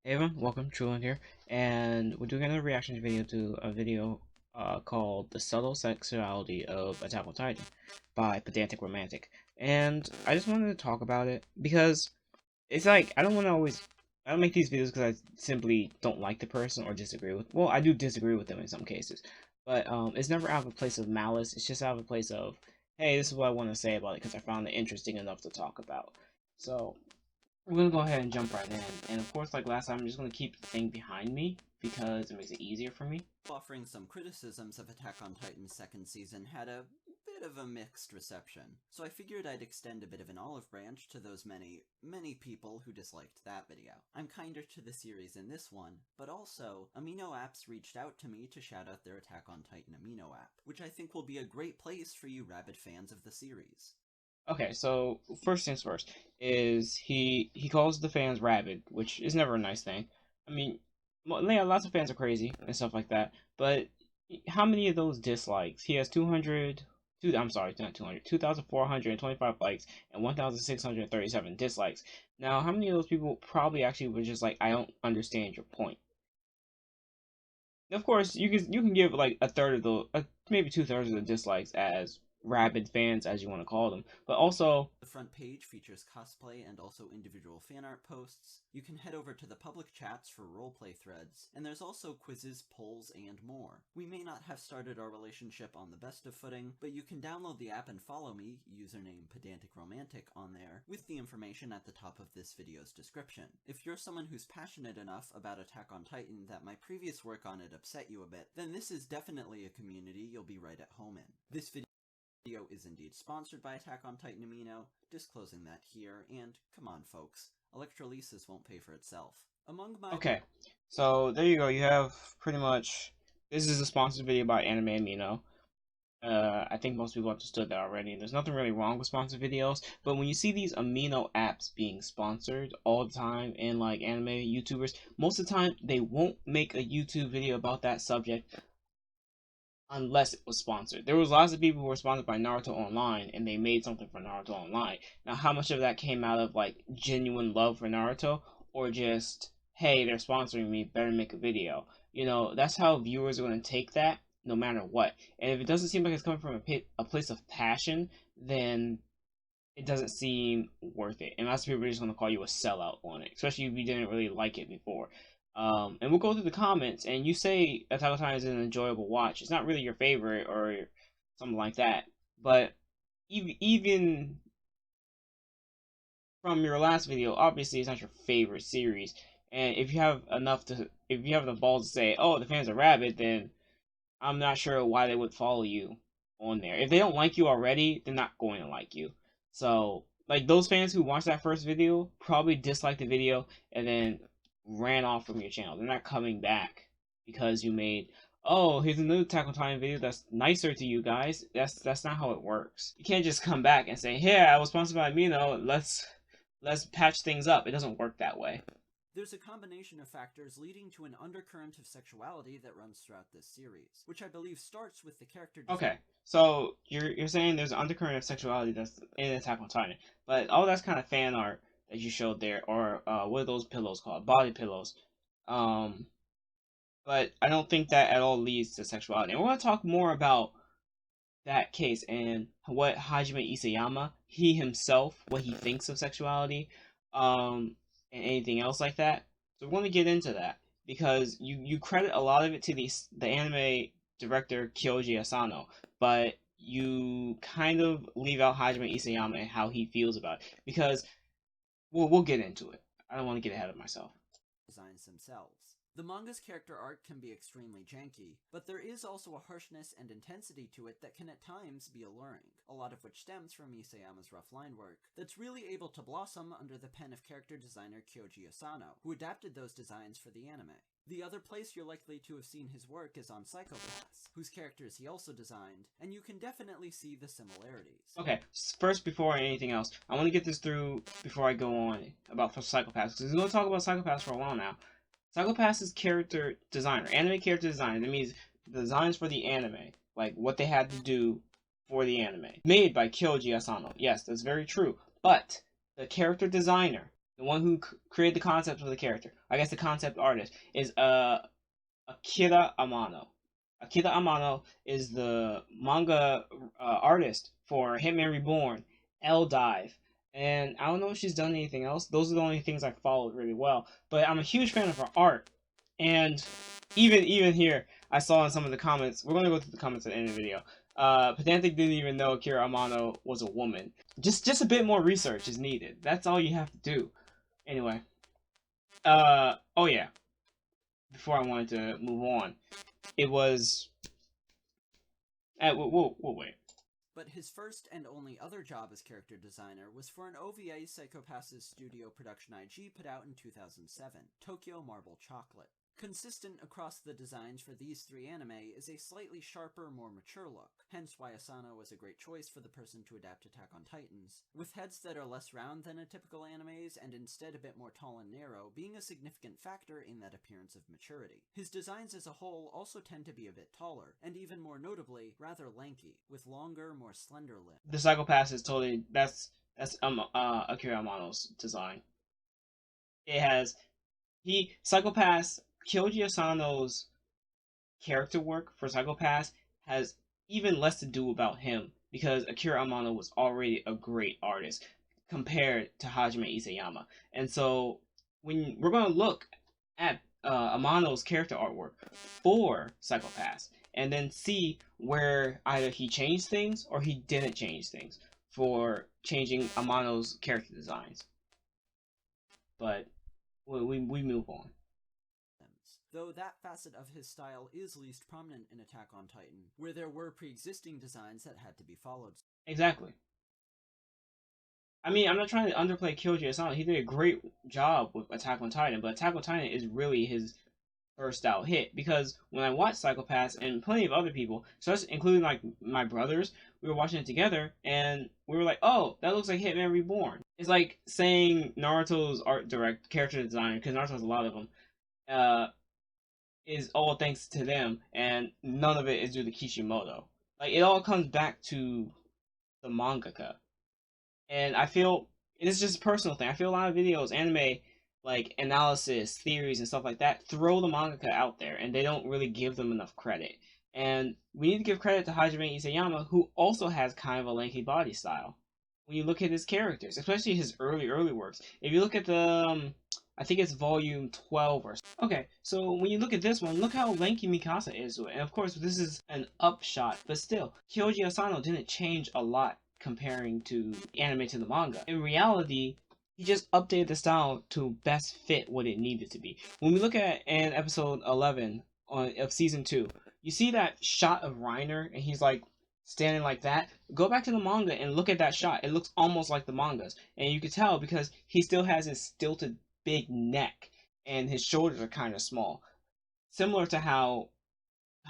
Hey everyone, welcome, Truland here, and we're doing another reaction video to a video called The Subtle Sexuality of Attack on Titan by Pedantic Romantic. And I just wanted to talk about it because it's like, I don't make these videos because I simply don't like the person or disagree with, well, I do disagree with them in some cases, but it's never out of a place of malice, it's just out of a place of, hey, this is what I want to say about it because I found it interesting enough to talk about. So, we're gonna go ahead and jump right in, and of course, like last time, I'm just gonna keep the thing behind me because it makes it easier for me. Offering some criticisms of Attack on Titan's second season had a bit of a mixed reception, so I figured I'd extend a bit of an olive branch to those many people who disliked that video. I'm kinder to the series in this one, but also, Amino Apps reached out to me to shout out their Attack on Titan Amino app, which I think will be a great place for you rabid fans of the series. Okay, so first things first is he calls the fans rabid, which is never a nice thing. I mean, yeah, lots of fans are crazy and stuff like that, but how many of those dislikes? He has 200, I'm sorry, not 200, 2,425 likes and 1,637 dislikes. Now, how many of those people probably actually were just like, I don't understand your point? Of course, you can give like a third of maybe 2/3 of the dislikes as rabid fans, as you want to call them, but also The front page features cosplay and also individual fan art posts. You can head over to the public chats for roleplay threads, and there's also quizzes, polls, and more. We may not have started our relationship on the best of footing, but you can download the app and follow me, username Pedantic Romantic, on there, with the information at the top of this video's description. If you're someone who's passionate enough about Attack on Titan that my previous work on it upset you a bit, then this is definitely a community you'll be right at home in. This video is indeed sponsored by Attack on Titan Amino, disclosing that here, and come on folks, electrolysis won't pay for itself. Among my— okay. So there you go. You have pretty much, this is a sponsored video by Anime Amino. I think most people understood that already. There's nothing really wrong with sponsored videos, but when you see these amino apps being sponsored all the time in like anime YouTubers, most of the time they won't make a YouTube video about that subject unless it was sponsored. There was lots of people who were sponsored by Naruto Online and they made something for Naruto Online. Now, how much of that came out of like genuine love for Naruto or just, hey, they're sponsoring me, better make a video? You know, that's how viewers are going to take that no matter what. And if it doesn't seem like it's coming from a place of passion, then it doesn't seem worth it. And lots of people are just going to call you a sellout on it, especially if you didn't really like it before. And we'll go through the comments, and you say Attack on Titan is an enjoyable watch. It's not really your favorite or something like that, but even from your last video, obviously it's not your favorite series. And if you have enough balls to say, oh, the fans are rabid, then I'm not sure why they would follow you on there. If they don't like you already, they're not going to like you. So, like those fans who watched that first video probably disliked the video and then ran off from your channel. They're not coming back because you made, oh, here's another Attack on Titan video that's nicer to you guys. That's not how it works. You can't just come back and say, "Hey, I was sponsored by Amino. Let's patch things up." It doesn't work that way. There's a combination of factors leading to an undercurrent of sexuality that runs throughout this series, which I believe starts with the character design. Okay, so you're saying there's an undercurrent of sexuality that's in Attack on Titan, but all that's kind of fan art that you showed there, or what are those pillows called? Body pillows. Um, but I don't think that at all leads to sexuality. And we're gonna talk more about that case and what Hajime Isayama, he himself, what he thinks of sexuality, and anything else like that. So we're gonna get into that because you credit a lot of it to the anime director Kyoji Asano, but you kind of leave out Hajime Isayama and how he feels about it because we'll get into it. I don't want to get ahead of myself. Designs themselves. The manga's character art can be extremely janky, but there is also a harshness and intensity to it that can at times be alluring, a lot of which stems from Isayama's rough line work, that's really able to blossom under the pen of character designer Kyoji Asano, who adapted those designs for the anime. The other place you're likely to have seen his work is on Psychopaths, whose characters he also designed, and you can definitely see the similarities. Okay, first, before anything else, I want to get this through before I go on about Psychopaths, because we're going to talk about Psychopaths for a while now. Psychopaths' character designer, anime character designer, that means the designs for the anime, like what they had to do for the anime, made by Kyoji Asano. Yes, that's very true. But the character designer The one who created the concept of the character, I guess the concept artist, is Akira Amano. Akira Amano is the manga artist for Hitman Reborn, L Dive, and I don't know if she's done anything else. Those are the only things I followed really well. But I'm a huge fan of her art, and even here, I saw in some of the comments. We're gonna go through the comments at the end of the video. Pedantic didn't even know Akira Amano was a woman. Just a bit more research is needed. That's all you have to do. Anyway, oh yeah. Before I wanted to move on, it was. We'll wait. But his first and only other job as character designer was for an OVA Psycho-Pass's studio production IG put out in 2007, Tokyo Marble Chocolate. Consistent across the designs for these three anime is a slightly sharper, more mature look, hence why Asano was a great choice for the person to adapt Attack on Titans, with heads that are less round than a typical anime's and instead a bit more tall and narrow being a significant factor in that appearance of maturity. His designs as a whole also tend to be a bit taller, and even more notably, rather lanky, with longer, more slender limbs. The Psycho-Pass is totally that's Akira Amano's design. It has Psycho-Pass Kyoji Asano's character work for Psycho-Pass has even less to do about him because Akira Amano was already a great artist compared to Hajime Isayama. And so when we're going to look at Amano's character artwork for Psycho-Pass and then see where either he changed things or he didn't change things for changing Amano's character designs. But we move on. Though that facet of his style is least prominent in Attack on Titan, where there were pre-existing designs that had to be followed. Exactly. I mean, I'm not trying to underplay Kyoji Asano. He did a great job with Attack on Titan, but Attack on Titan is really his first out hit because when I watched Psycho-Pass and plenty of other people, so including like my brothers, we were watching it together and we were like, "Oh, that looks like Hitman Reborn." It's like saying Naruto's character design, because Naruto has a lot of them, is all thanks to them, and none of it is due to Kishimoto. Like it all comes back to the mangaka, and I feel it's just a personal thing. I feel a lot of videos, anime, like analysis, theories, and stuff like that, throw the mangaka out there, and they don't really give them enough credit. And we need to give credit to Hajime Isayama, who also has kind of a lanky body style. When you look at his characters, especially his early works, if you look at the I think it's volume 12 or so. Okay, so when you look at this one, look how lanky Mikasa is. And of course, this is an upshot, but still, Kyoji Asano didn't change a lot comparing to the anime to the manga. In reality, he just updated the style to best fit what it needed to be. When we look at in episode 11 of season 2, you see that shot of Reiner, and he's like standing like that. Go back to the manga and look at that shot. It looks almost like the mangas, and you can tell because he still has his stilted big neck and his shoulders are kind of small, similar to how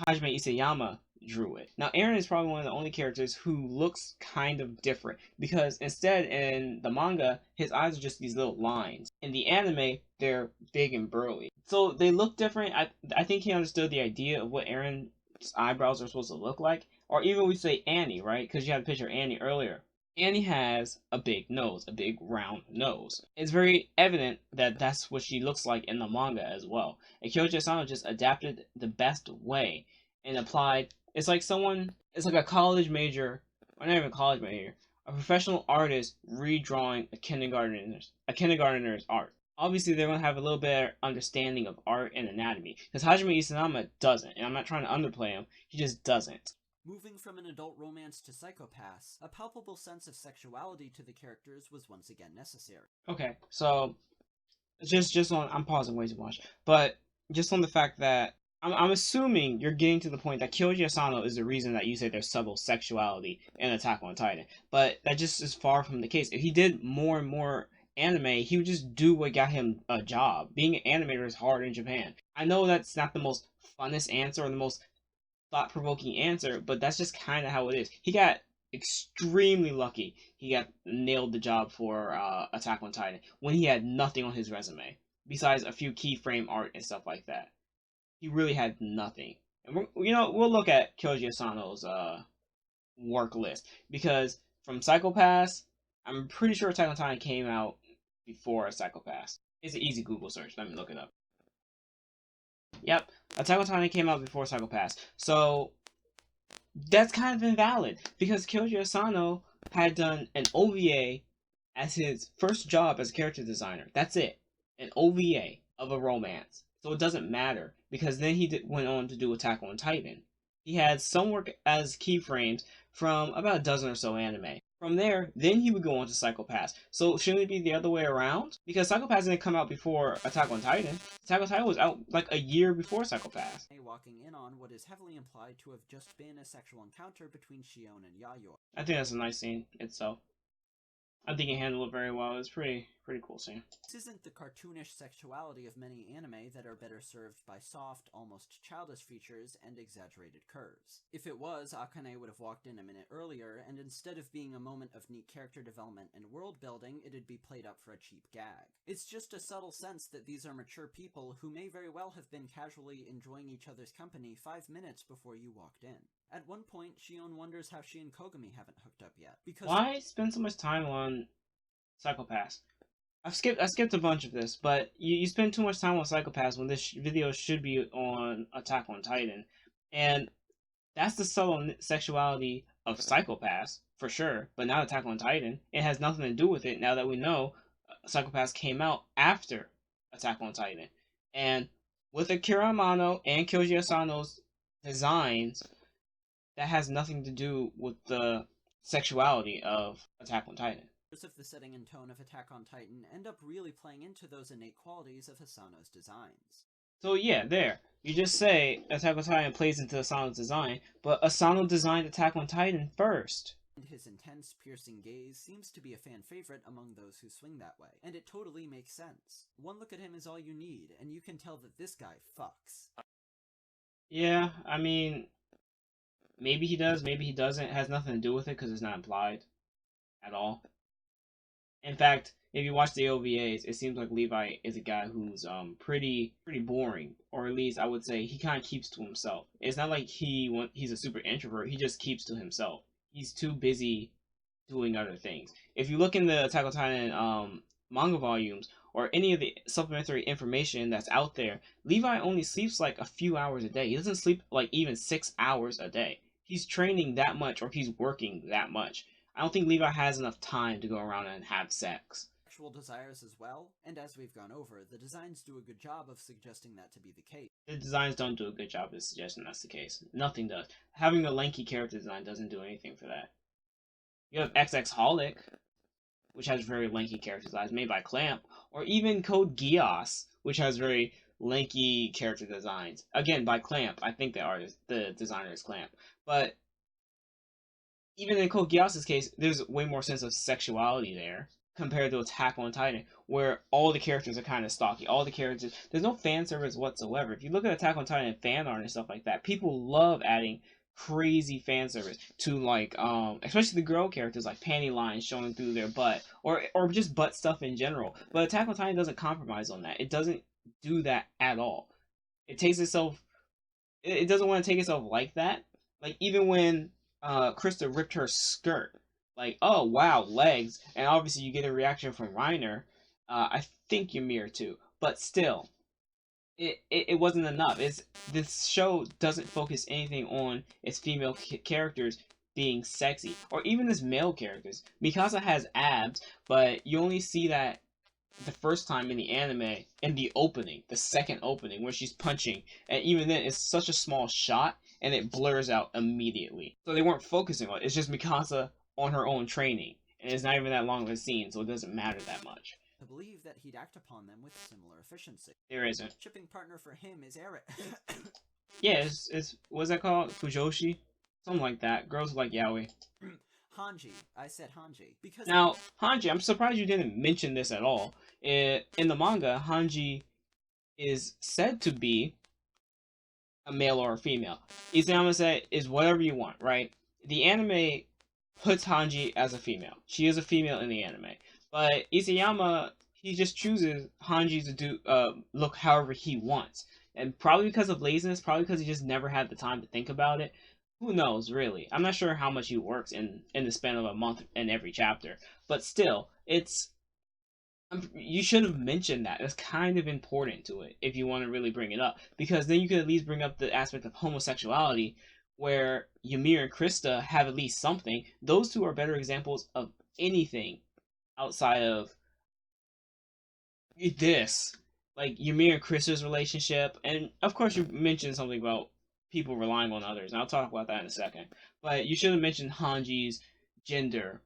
Hajime Isayama drew it. Now Eren is probably one of the only characters who looks kind of different because instead in the manga his eyes are just these little lines. In the anime they're big and burly, so they look different. I think he understood the idea of what Eren's eyebrows are supposed to look like, or even we say Annie, right? Because you had a picture of Annie earlier. Annie has a big nose, a big round nose. It's very evident that that's what she looks like in the manga as well. And Kyoji Asano just adapted the best way and applied. It's like a college major, or not even a college major, a professional artist redrawing a kindergartner's art. Obviously, they're going to have a little better understanding of art and anatomy, because Hajime Isayama doesn't, and I'm not trying to underplay him, he just doesn't. Moving from an adult romance to Psycho-Pass, a palpable sense of sexuality to the characters was once again necessary. Okay, so just on, I'm pausing way too much, but just on the fact that I'm assuming you're getting to the point that Kyoji Asano is the reason that you say there's subtle sexuality in Attack on Titan, but that just is far from the case. If he did more and more anime, he would just do what got him a job. Being an animator is hard in Japan. I know that's not the most funnest answer or the most thought-provoking answer, but that's just kind of how it is. He got extremely lucky. He got nailed the job for Attack on Titan when he had nothing on his resume besides a few keyframe art and stuff like that. He really had nothing. And we'll look at Kyoji Asano's work list because from Psycho-Pass, I'm pretty sure Attack on Titan came out before Psychopaths. It's an easy Google search. Let me look it up. Yep, Attack on Titan came out before Psychopaths. So that's kind of invalid because Kyoji Asano had done an OVA as his first job as a character designer. That's it. An OVA of a romance. So it doesn't matter because then he went on to do Attack on Titan. He had some work as keyframes from about a dozen or so anime. From there, then he would go on to Psychopaths. So shouldn't it be the other way around? Because Psychopaths didn't come out before Attack on Titan. Attack on Titan was out like a year before Psychopaths. Walking in on what is heavily implied to have just been a sexual encounter between Shion and Yayoi. I think that's a nice scene itself. I think he handled it very well. It's pretty cool scene. This isn't the cartoonish sexuality of many anime that are better served by soft, almost childish features and exaggerated curves. If it was, Akane would have walked in a minute earlier, and instead of being a moment of neat character development and world building, it'd be played up for a cheap gag. It's just a subtle sense that these are mature people who may very well have been casually enjoying each other's company 5 minutes before you walked in. At one point, Shion wonders how she and Kogami haven't hooked up yet. Because why spend so much time on Psychopaths? I skipped a bunch of this, but you spend too much time on Psychopaths when this video should be on Attack on Titan. And that's the subtle sexuality of Psychopaths, for sure, but not Attack on Titan. It has nothing to do with it now that we know Psychopaths came out after Attack on Titan. And with Akira Amano and Kyoji Asano's designs, that has nothing to do with the sexuality of Attack on Titan. Of the setting and tone of Attack on Titan end up really playing into those innate qualities of Asano's designs. So yeah, there. You just say Attack on Titan plays into Asano's design, but Asano designed Attack on Titan first. And his intense, piercing gaze seems to be a fan favorite among those who swing that way, and it totally makes sense. One look at him is all you need, and you can tell that this guy fucks. Yeah, I mean, maybe he does, maybe he doesn't. It has nothing to do with it because it's not implied at all. In fact, if you watch the OVAs, it seems like Levi is a guy who's pretty boring, or at least I would say he kind of keeps to himself. It's not like he's a super introvert. He just keeps to himself. He's too busy doing other things. If you look in the Attack on Titan manga volumes or any of the supplementary information that's out there, Levi only sleeps like a few hours a day. He doesn't sleep like even 6 hours a day. He's training that much or he's working that much. I don't think Levi has enough time to go around and have sex. Sexual desires as well, and as we've gone over, the designs do a good job of suggesting that to be the case. The designs don't do a good job of suggesting that's the case. Nothing does. Having a lanky character design doesn't do anything for that. You have XX Holic, which has very lanky character designs made by Clamp, or even Code Geass, which has very lanky character designs. Again, by Clamp. I think the designer is Clamp. But even in Code Geass's case, there's way more sense of sexuality there compared to Attack on Titan, where all the characters are kind of stocky. All the characters, there's no fan service whatsoever. If you look at Attack on Titan fan art and stuff like that, people love adding crazy fan service to like, especially the girl characters, like panty lines showing through their butt, or just butt stuff in general. But Attack on Titan doesn't compromise on that. It doesn't do that at all. It takes itself. It doesn't want to take itself like that. Like even when Krista ripped her skirt, like, oh wow, legs, and obviously you get a reaction from Reiner. I think Ymir too, but still, it wasn't enough. This show doesn't focus anything on its female characters being sexy, or even its male characters. Mikasa has abs, but you only see that the first time in the anime, in the opening, the second opening, where she's punching, and even then it's such a small shot and it blurs out immediately. So they weren't focusing on it. It's just Mikasa on her own training, and it's not even that long of a scene, so it doesn't matter that much. To believe that he'd act upon them with similar efficiency. There isn't. Shipping partner for him is Eric. Yeah, it's what's that called? Fujoshi? Something like that. Girls like yaoi. Hanji. I said Hanji. Because now, Hanji, I'm surprised you didn't mention this at all. In the manga, Hanji is said to be a male or a female. Isayama said is whatever you want, right? The anime puts Hanji as a female. She is a female in the anime. But Isayama, he just chooses Hanji to do look however he wants. And probably because of laziness, probably because he just never had the time to think about it. Who knows, really? I'm not sure how much he works in the span of a month in every chapter. But still, it's You should have mentioned that. That's kind of important to it if you want to really bring it up, because then you could at least bring up the aspect of homosexuality, where Ymir and Krista have at least something. Those two are better examples of anything outside of this, like Ymir and Krista's relationship, and of course you mentioned something about people relying on others, and I'll talk about that in a second. But you should have mentioned Hanji's gender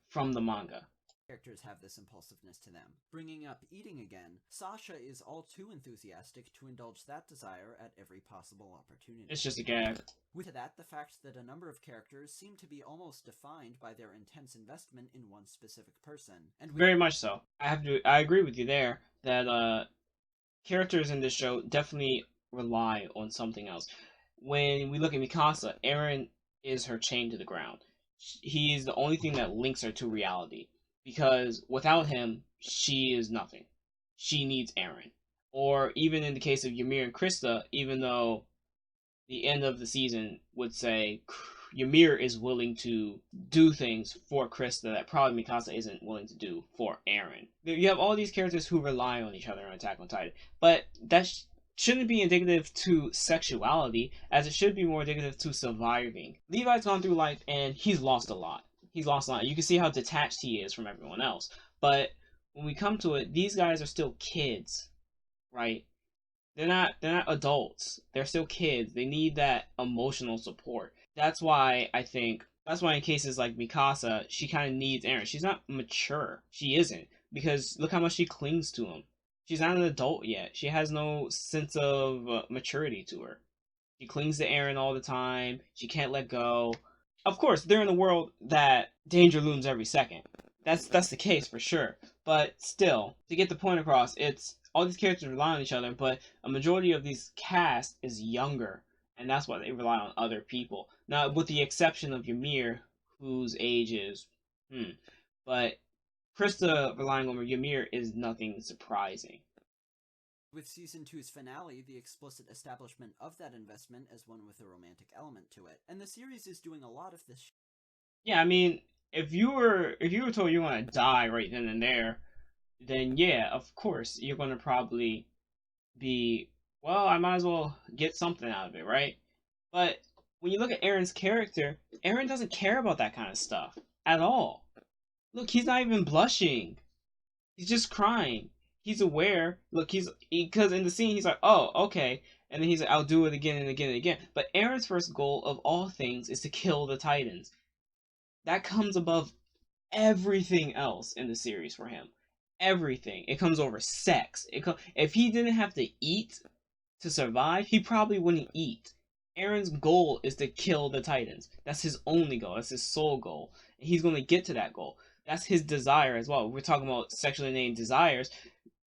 from the manga. Characters have this impulsiveness to them. Bringing up eating again, Sasha is all too enthusiastic to indulge that desire at every possible opportunity. It's just a gag. With that, the fact that a number of characters seem to be almost defined by their intense investment in one specific person, and very much so. I agree with you there that characters in this show definitely rely on something else. When we look at Mikasa, Eren is her chain to the ground. He is the only thing that links her to reality, because without him, she is nothing. She needs Eren. Or even in the case of Ymir and Krista, even though the end of the season would say Ymir is willing to do things for Krista that probably Mikasa isn't willing to do for Eren. You have all these characters who rely on each other on Attack on Titan, but that shouldn't be indicative to sexuality, as it should be more indicative to surviving. Levi's gone through life and he's lost a lot. He's lost a lot. You can see how detached he is from everyone else. But when we come to it, these guys are still kids, right? They're not adults. They're still kids. They need that emotional support. That's why in cases like Mikasa, she kind of needs Eren. She's not mature. She isn't, because look how much she clings to him. She's not an adult yet. She has no sense of maturity to her. She clings to Eren all the time. She can't let go. Of course, they're in a world that danger looms every second. That's the case for sure. But still, to get the point across, it's all these characters rely on each other, but a majority of these cast is younger, and that's why they rely on other people. Now, with the exception of Ymir, whose age is, but Krista relying on Ymir is nothing surprising. With Season 2's finale, the explicit establishment of that investment as one with a romantic element to it. And the series is doing a lot of this. Yeah, I mean, if you were told you're gonna die right then and there, then yeah, of course you're gonna probably be, well, I might as well get something out of it, right? But when you look at Eren's character, Eren doesn't care about that kind of stuff at all. Look, he's not even blushing. He's just crying. He's aware. Look, because in the scene he's like, "Oh, okay," and then he's like, "I'll do it again and again and again." But Eren's first goal of all things is to kill the Titans. That comes above everything else in the series for him. Everything. It comes over sex. If he didn't have to eat to survive, he probably wouldn't eat. Eren's goal is to kill the Titans. That's his only goal. That's his sole goal. And he's going to get to that goal. That's his desire as well. We're talking about sexually named desires.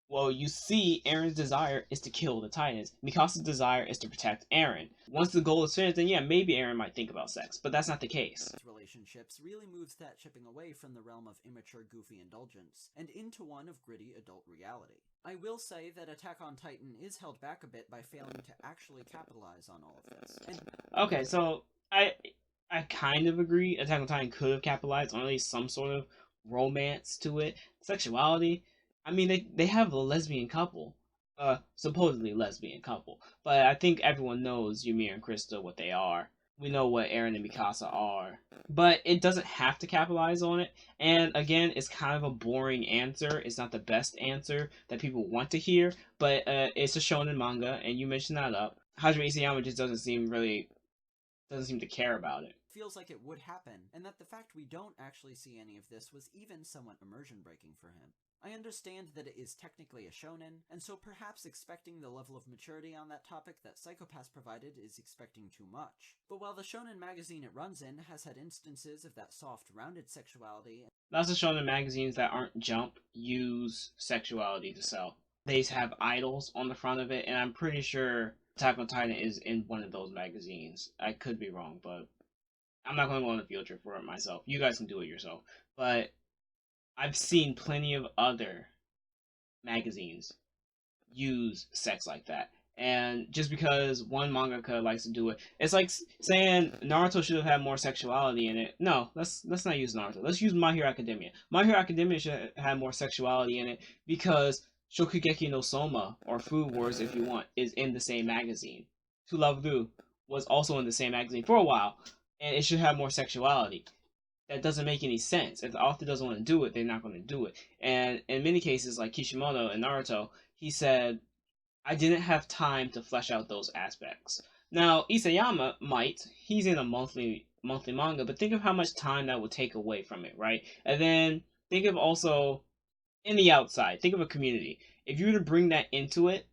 Well, you see, Eren's desire is to kill the Titans. Mikasa's desire is to protect Eren. Once the goal is finished, then yeah, maybe Eren might think about sex, but that's not the case. Relationships really moves that chipping away from the realm of immature, goofy indulgence, and into one of gritty adult reality. I will say that Attack on Titan is held back a bit by failing to actually capitalize on all of this. Okay, so I kind of agree. Attack on Titan could have capitalized on at least some sort of romance to it. Sexuality, I mean, they have a lesbian couple, supposedly lesbian couple, but I think everyone knows Ymir and Krista what they are. We know what Eren and Mikasa are, but it doesn't have to capitalize on it. And again, it's kind of a boring answer. It's not the best answer that people want to hear, but it's a shonen manga, and you mentioned that up. Hajime Isayama just doesn't seem to care about it. Feels like it would happen, and that the fact we don't actually see any of this was even somewhat immersion breaking for him. I understand that it is technically a shonen, and so perhaps expecting the level of maturity on that topic that Psycho-Pass provided is expecting too much. But while the shonen magazine it runs in has had instances of that soft, rounded sexuality... Lots of shonen magazines that aren't Jump use sexuality to sell. They have idols on the front of it, and I'm pretty sure Attack on Titan is in one of those magazines. I could be wrong, but I'm not going to go on a field trip for it myself. You guys can do it yourself. But I've seen plenty of other magazines use sex like that. And just because one mangaka likes to do it, it's like saying Naruto should have had more sexuality in it. No, let's not use Naruto. Let's use My Hero Academia. My Hero Academia should have more sexuality in it because Shokugeki no Soma, or Food Wars if you want, is in the same magazine. To Love Lu was also in the same magazine for a while, and it should have more sexuality. That doesn't make any sense. If the author doesn't want to do it, they're not going to do it. And in many cases, like Kishimoto and Naruto, he said, I didn't have time to flesh out those aspects. Now, Isayama might. He's in a monthly manga, but think of how much time that would take away from it, right? And then think of also in the outside. Think of a community. If you were to bring that into it,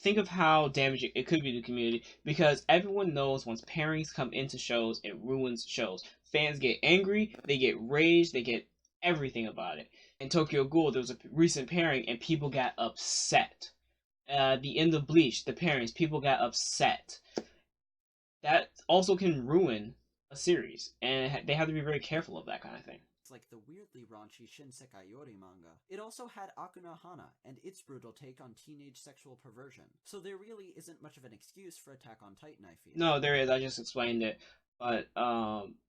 think of how damaging it could be to the community because everyone knows once pairings come into shows, it ruins shows. Fans get angry, they get rage, they get everything about it. In Tokyo Ghoul, there was a recent pairing and people got upset. The end of Bleach, the pairings, people got upset. That also can ruin a series, and they have to be very careful of that kind of thing. Like the weirdly raunchy Shinsekai Yori manga. It also had Akuno Hana and its brutal take on teenage sexual perversion, so there really isn't much of an excuse for Attack on Titan, I feel. No, there is. I just explained it, but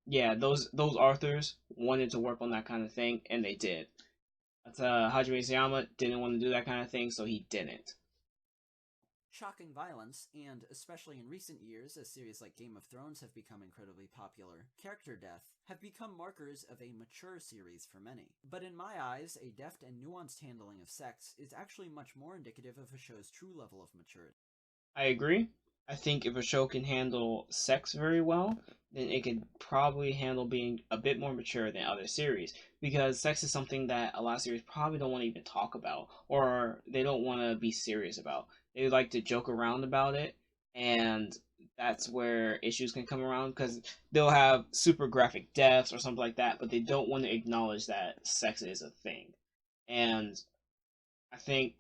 yeah, those authors wanted to work on that kind of thing, and they did. But Hajime Isayama didn't want to do that kind of thing, so he didn't. Shocking violence, and especially in recent years as series like Game of Thrones have become incredibly popular, character death have become markers of a mature series for many. But in my eyes, a deft and nuanced handling of sex is actually much more indicative of a show's true level of maturity. I agree. I think if a show can handle sex very well, then it could probably handle being a bit more mature than other series. Because sex is something that a lot of series probably don't want to even talk about, or they don't want to be serious about. They like to joke around about it, and that's where issues can come around because they'll have super graphic deaths or something like that, but they don't want to acknowledge that sex is a thing. And I think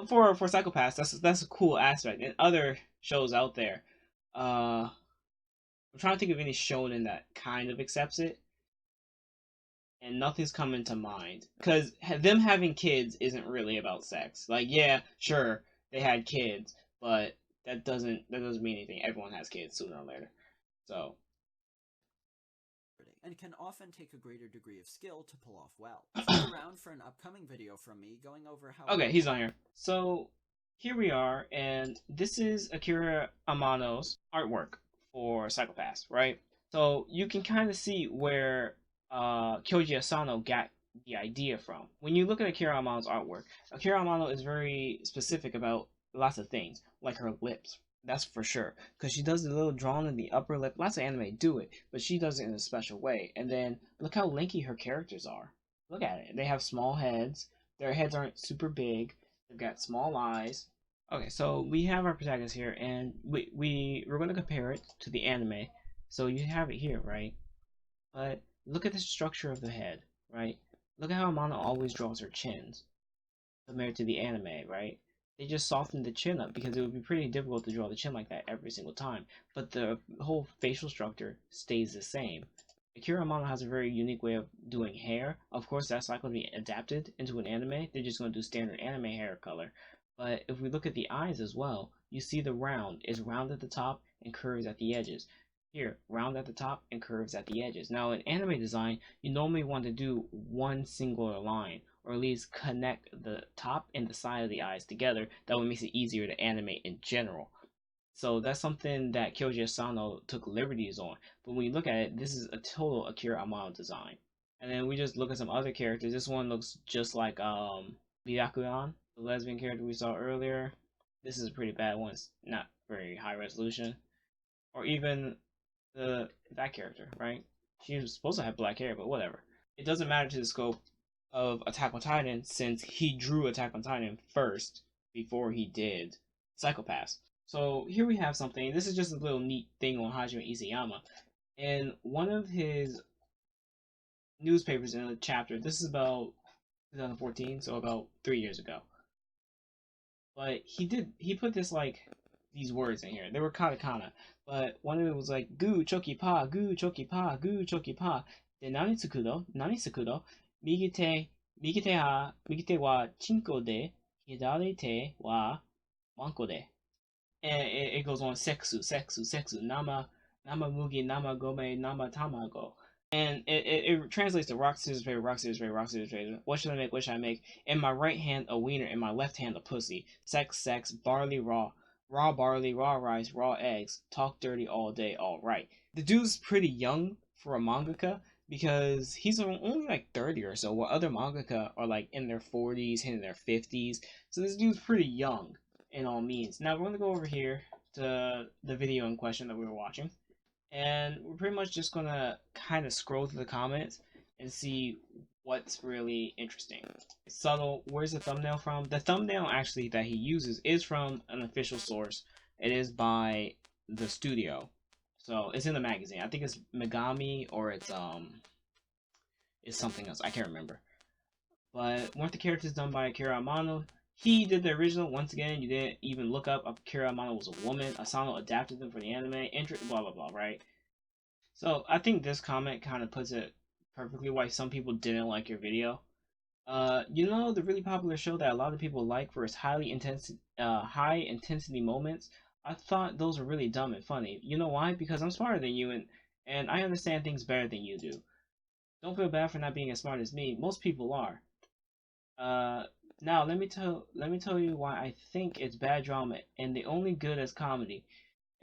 for Psychopaths, that's a cool aspect. And other shows out there, I'm trying to think of any shonen that kind of accepts it, and nothing's coming to mind. Because them having kids isn't really about sex. Like, yeah, sure, they had kids, but that doesn't mean anything. Everyone has kids sooner or later. So and can often take a greater degree of skill to pull off well. Stick around for an upcoming video from me going over how... Okay, he's on here. So here we are, and this is Akira Amano's artwork for Psychopaths, right? So you can kind of see where Kyoji Asano got the idea from. When you look at Akira Amano's artwork, Akira Amano is very specific about lots of things, like her lips. That's for sure, because she does the little drawing in the upper lip. Lots of anime do it, but she does it in a special way. And then look how lanky her characters are. Look at it. They have small heads. Their heads aren't super big. They've got small eyes. Okay, so we have our protagonist here, and we're going to compare it to the anime. So you have it here, right? But look at the structure of the head, right? Look at how Amano always draws her chins compared to the anime, right? They just softened the chin up because it would be pretty difficult to draw the chin like that every single time. But the whole facial structure stays the same. Akira Amano has a very unique way of doing hair. Of course, that's not going to be adapted into an anime. They're just going to do standard anime hair color. But if we look at the eyes as well, you see the round is round at the top and curves at the edges. Here, round at the top and curves at the edges. Now, in anime design, you normally want to do one singular line, or at least connect the top and the side of the eyes together. That one makes it easier to animate in general. So that's something that Kyoji Asano took liberties on. But when you look at it, this is a total Akira Amano design. And then we just look at some other characters. This one looks just like Byakugan, the lesbian character we saw earlier. This is a pretty bad one. It's not very high resolution. Or even that character, right? She was supposed to have black hair, but whatever. It doesn't matter to the scope of Attack on Titan since he drew Attack on Titan first before he did Psychopaths. So here we have something. This is just a little neat thing on Hajime Isayama. In one of his newspapers in a chapter, this is about 2014, so about 3 years ago. But he put this like these words in here. They were katakana, but one of it was like gu choki pa, gu choki pa, gu choki pa. De nani tsukudo, nani tsukudo, migite wa chinko de, hidari te wa manko de. and it goes on sexu, nama mugi, nama gome, nama tamago. And it translates to rock, scissors, paper, rock, scissors, paper, rock, scissors, paper. What should I make? What should I make? In my right hand, a wiener. In my left hand, a pussy. Sex, barley, raw barley, raw rice, raw eggs. Talk dirty all day, all right. The dude's pretty young for a mangaka because he's only like 30 or so, while other mangaka are like in their 40s, hitting their 50s. So this dude's pretty young in all means. Now we're going to go over here to the video in question that we were watching, and we're pretty much just going to kind of scroll through the comments and see what's really interesting. Subtle, where's the thumbnail from? The thumbnail actually that he uses is from an official source. It is by the studio. So it's in the magazine. I think it's Megami, or it's something else. I can't remember. But weren't the characters done by Akira Amano? He did the original. Once again, you didn't even look up Akira Amano was a woman. Asano adapted them for the anime. Blah blah blah, right? So I think this comment kind of puts it perfectly why some people didn't like your video. The really popular show that a lot of people like for its high intensity moments. I thought those were really dumb and funny. You know why? Because I'm smarter than you, and I understand things better than you do. Don't feel bad for not being as smart as me. Most people are. Now let me tell you why I think it's bad drama and the only good as comedy.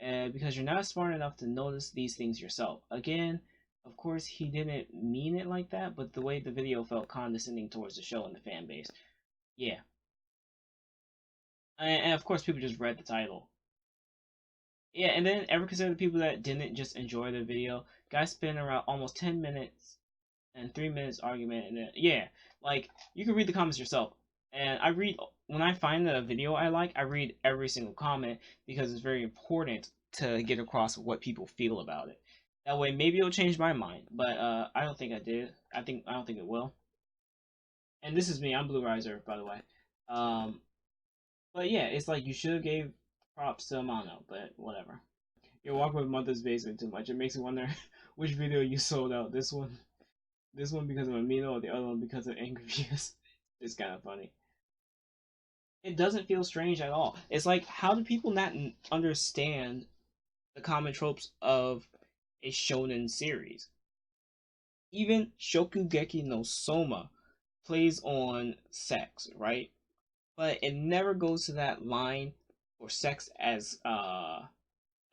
Because you're not smart enough to notice these things yourself. Again, of course, he didn't mean it like that, but the way the video felt condescending towards the show and the fan base. Yeah. And of course, people just read the title. Yeah, and then ever consider the people that didn't just enjoy the video? Guys spent around almost 10 minutes and 3 minutes argument, and then, yeah, like, you can read the comments yourself. And when I find a video I like, I read every single comment because it's very important to get across what people feel about it. That way, maybe it'll change my mind, but I don't think I did. I don't think it will. And this is me. I'm Blue Riser, by the way. Um, but yeah, it's like you should have gave props to Amano, but whatever. You're walking with Mother's Basement too much. It makes me wonder which video you sold out. This one because of Amino, or the other one because of angry views. It's kind of funny. It doesn't feel strange at all. It's like, how do people not understand the common tropes of a shonen series? Even Shokugeki no Soma plays on sex, right? But it never goes to that line for sex as a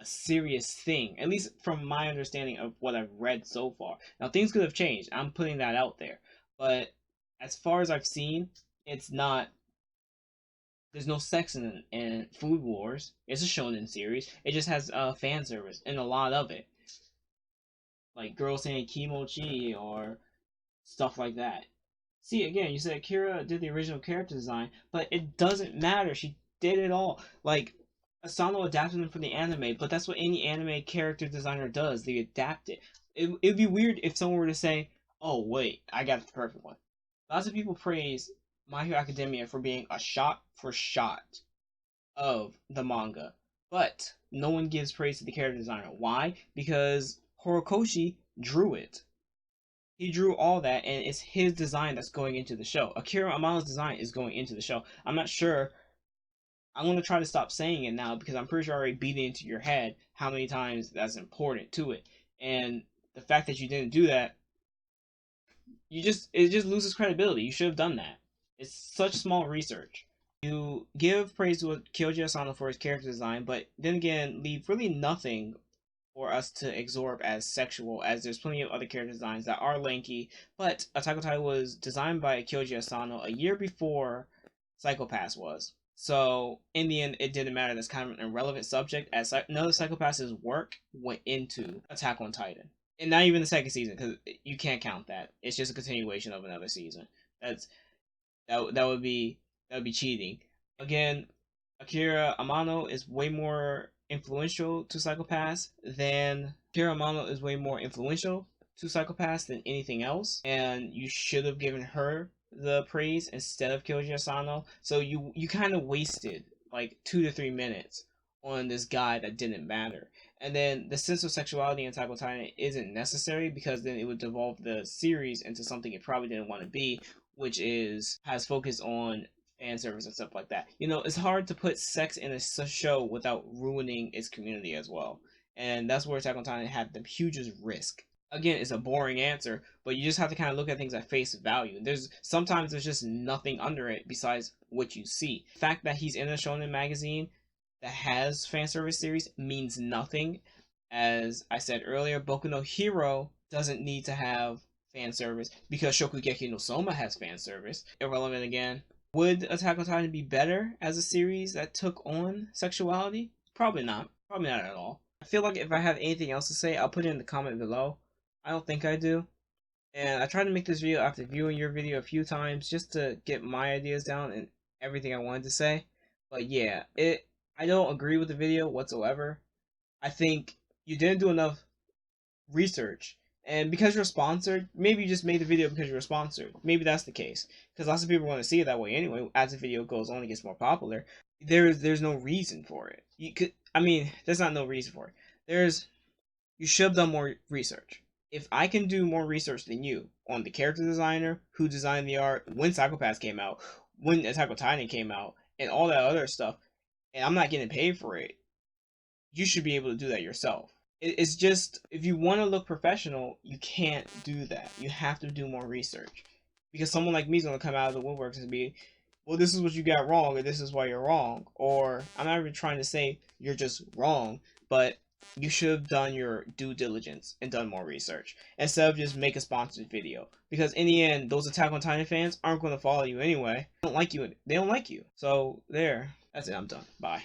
serious thing. At least from my understanding of what I've read so far. Now things could have changed. I'm putting that out there, but as far as I've seen, it's not. There's no sex in Food Wars. It's a shonen series. It just has fan service and a lot of it, like girls saying kimochi or stuff like that. See, again, you said Akira did the original character design, but it doesn't matter. She did it all. Like, Asano adapted them for the anime, but that's what any anime character designer does. They adapt it. It'd be weird if someone were to say, "Oh wait, I got the perfect one." Lots of people praise My Hero Academia for being a shot for shot of the manga, but no one gives praise to the character designer. Why? Because Horikoshi drew it. He drew all that, and it's his design that's going into the show. Akira Amano's design is going into the show. I'm not sure. I'm going to try to stop saying it now because I'm pretty sure I already beat it into your head how many times that's important to it. And the fact that you didn't do that, it just loses credibility. You should have done that. It's such small research. You give praise to Kyoji Asano for his character design, but then again, leave really nothing for us to absorb as sexual, as there's plenty of other character designs that are lanky. But Attack on Titan was designed by Kyoji Asano a year before Psycho Pass was. So in the end, it didn't matter. That's kind of an irrelevant subject, as none of Psycho Pass's work went into Attack on Titan, and not even the second season, because you can't count that. It's just a continuation of another season. That would be cheating. Again, Akira Amano is way more influential to Psycho Pass than anything else, and you should have given her the praise instead of Kyoji Asano. So you kind of wasted like 2 to 3 minutes on this guy that didn't matter. And then the sense of sexuality in Attack on Titan isn't necessary because then it would devolve the series into something it probably didn't want to be, which has focus on fan service and stuff like that. You know, it's hard to put sex in a show without ruining its community as well. And that's where Attack on Titan had the hugest risk. Again, it's a boring answer, but you just have to kind of look at things at face value. There's just nothing under it besides what you see. The fact that he's in a shonen magazine that has fan service series means nothing. As I said earlier, Boku no Hero doesn't need to have fan service because Shokugeki no Soma has fan service. Irrelevant again. Would Attack on Titan be better as a series that took on sexuality? Probably not. Probably not at all. I feel like if I have anything else to say, I'll put it in the comment below. I don't think I do. And I tried to make this video after viewing your video a few times just to get my ideas down and everything I wanted to say. But yeah, I don't agree with the video whatsoever. I think you didn't do enough research. And because you're sponsored, maybe you just made the video because you're sponsored. Maybe that's the case. Because lots of people want to see it that way anyway. As the video goes on and gets more popular, there's no reason for it. There's not no reason for it. You should have done more research. If I can do more research than you on the character designer, who designed the art, when Psycho-Pass came out, when Attack on Titan came out, and all that other stuff, and I'm not getting paid for it, you should be able to do that yourself. It's just, if you want to look professional, you can't do that. You have to do more research. Because someone like me is going to come out of the woodworks and be, well, this is what you got wrong, or this is why you're wrong. Or, I'm not even trying to say you're just wrong, but you should have done your due diligence and done more research instead of just make a sponsored video. Because in the end, those Attack on Titan fans aren't going to follow you anyway. They don't like you. So, there. That's it. I'm done. Bye.